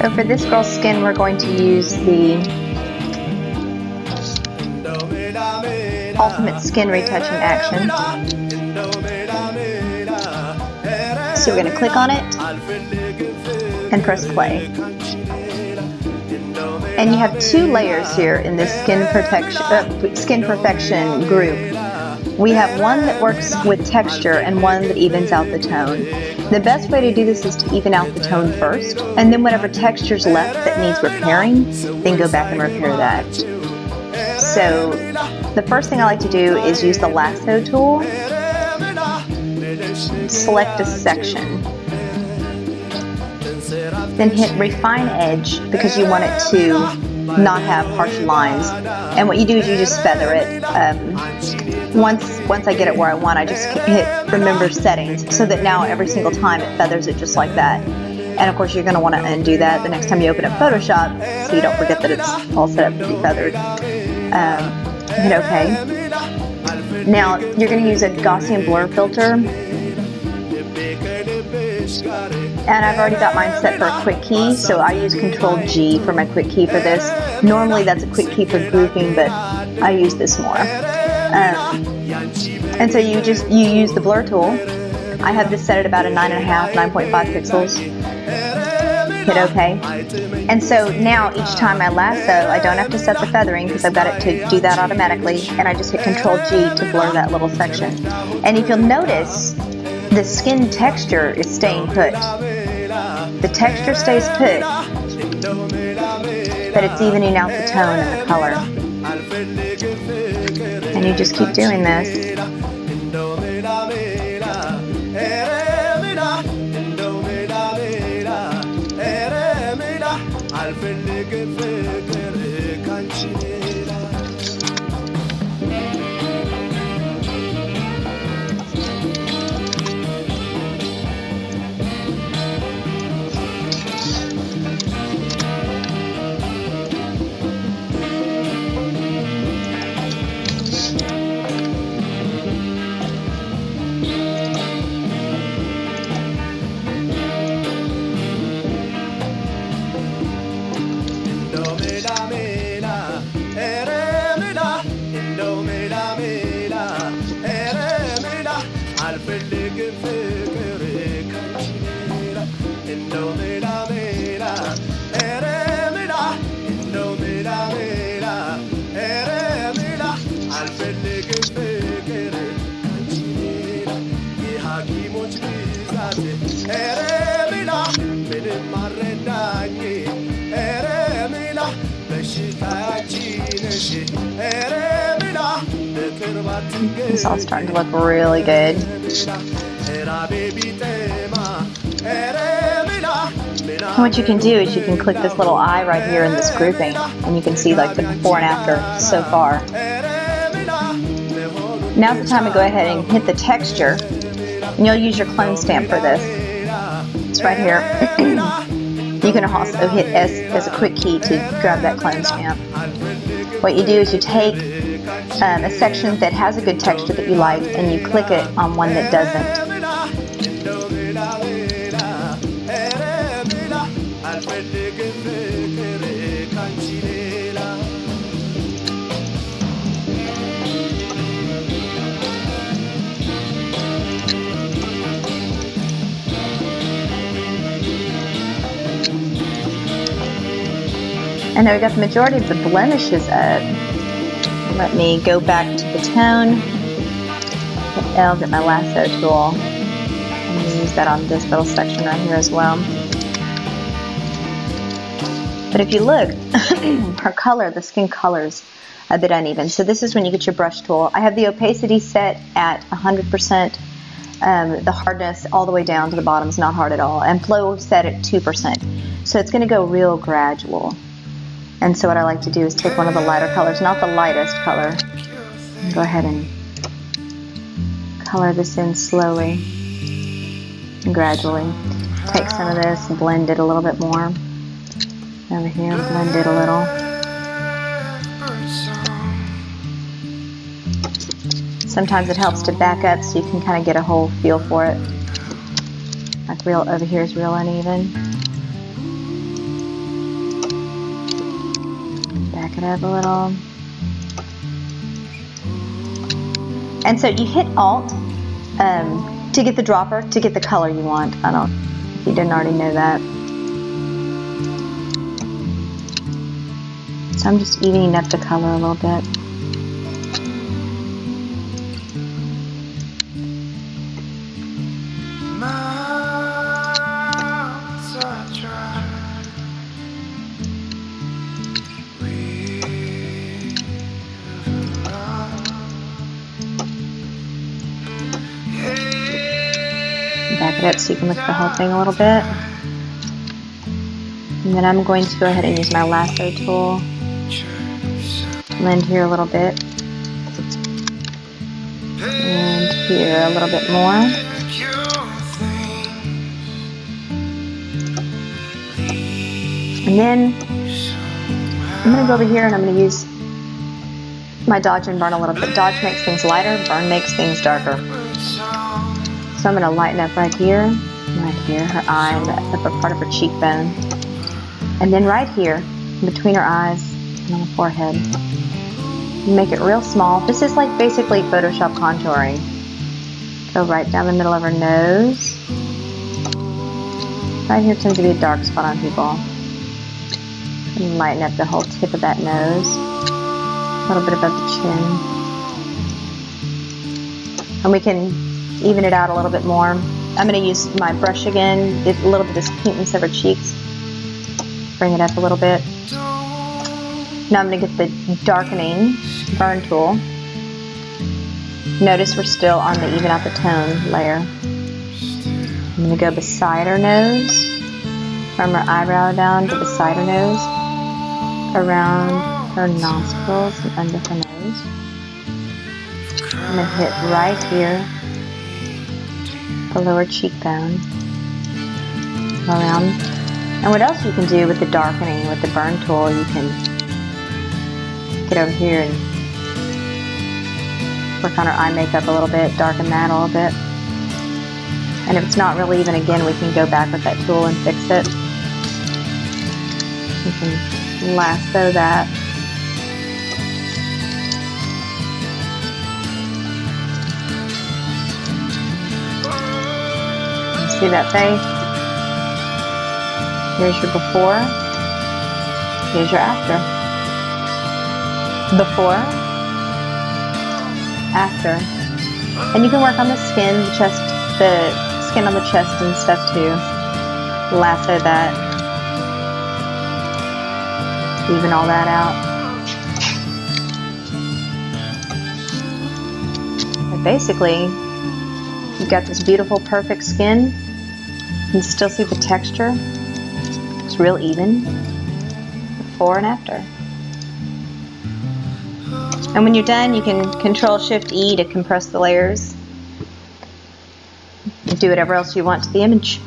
So for this girl's skin, we're going to use the Ultimate Skin Retouching Action. So we're going to click on it and press play. And you have two layers here in this Skin Perfection group. We have one that works with texture and one that evens out the tone. The best way to do this is to even out the tone first, and then whatever texture's left that needs repairing, then go back and repair that. So the first thing I like to do is use the lasso tool, select a section, then hit refine edge because you want it to not have harsh lines. And what you do is you just feather it. Once I get it where I want, I just hit remember settings so that now every single time it feathers it just like that. And of course you're going to want to undo that the next time you open up Photoshop so you don't forget that it's all set up to be feathered. Hit OK. Now you're going to use a Gaussian blur filter. And I've already got mine set for a quick key, so I use Control-G for my quick key for this. Normally that's a quick key for grouping, but I use this more. And so you use the blur tool. I have this set at about a 9.5 pixels. Hit OK. And so now each time I lasso, I don't have to set the feathering because I've got it to do that automatically, and I just hit Control-G to blur that little section. And if you'll notice, the skin texture is staying put. The texture stays put, but it's evening out the tone and the color. And you just keep doing this. It's all starting to look really good. And what you can do is you can click this little eye right here in this grouping, and you can see like the before and after so far. Now's the time to go ahead and hit the texture, and you'll use your clone stamp for this. It's right here. You can also hit S as a quick key to grab that clone stamp. What you do is you take a section that has a good texture that you like, and you click it on one that doesn't. And now we got the majority of the blemishes up. Let me go back to the tone. Hit L, get my lasso tool. I'm going to use that on this little section right here as well. But if you look, her color, the skin color's a bit uneven. So this is when you get your brush tool. I have the opacity set at 100%. The hardness all the way down to the bottom is not hard at all. And flow set at 2%. So it's going to go real gradual. And so what I like to do is take one of the lighter colors, not the lightest color, and go ahead and color this in slowly and gradually. Take some of this and blend it a little bit more. Over here, blend it a little. Sometimes it helps to back up so you can kind of get a whole feel for it. Like real over here is real uneven. Back it up a little. And so you hit Alt to get the dropper, to get the color you want. I don't, if you didn't already know that. So I'm just evening up the color a little bit. Back it up so you can look at the whole thing a little bit. And then I'm going to go ahead and use my lasso tool. Blend here a little bit. And here a little bit more. And then I'm going to go over here and I'm going to use my dodge and burn a little bit. Dodge makes things lighter, burn makes things darker. So I'm going to lighten up right here, her eye, and the upper part of her cheekbone. And then right here, between her eyes and on the forehead. Make it real small. This is like basically Photoshop contouring. Go right down the middle of her nose. Right here tends to be a dark spot on people. And lighten up the whole tip of that nose. A little bit above the chin. And we can even it out a little bit more. I'm going to use my brush again, get a little bit of this pinkness of her cheeks. Bring it up a little bit. Now I'm going to get the darkening burn tool. Notice we're still on the even out the tone layer. I'm going to go beside her nose, from her eyebrow down to beside her nose, around her nostrils and under her nose. I'm going to hit right here, the lower cheekbone, around. And what else you can do with the darkening, with the burn tool, you can get over here and work on her eye makeup a little bit, darken that a little bit. And if it's not really even, again, we can go back with that tool and fix it. We can lasso that. See that face? Here's your before. Here's your after. Before, after. And you can work on the skin, the chest, the skin on the chest and stuff too. Lasso that. Even all that out. But basically, you've got this beautiful, perfect skin. You can still see the texture. It's real even. Before and after. And when you're done, you can Control-Shift-E to compress the layers. Do whatever else you want to the image.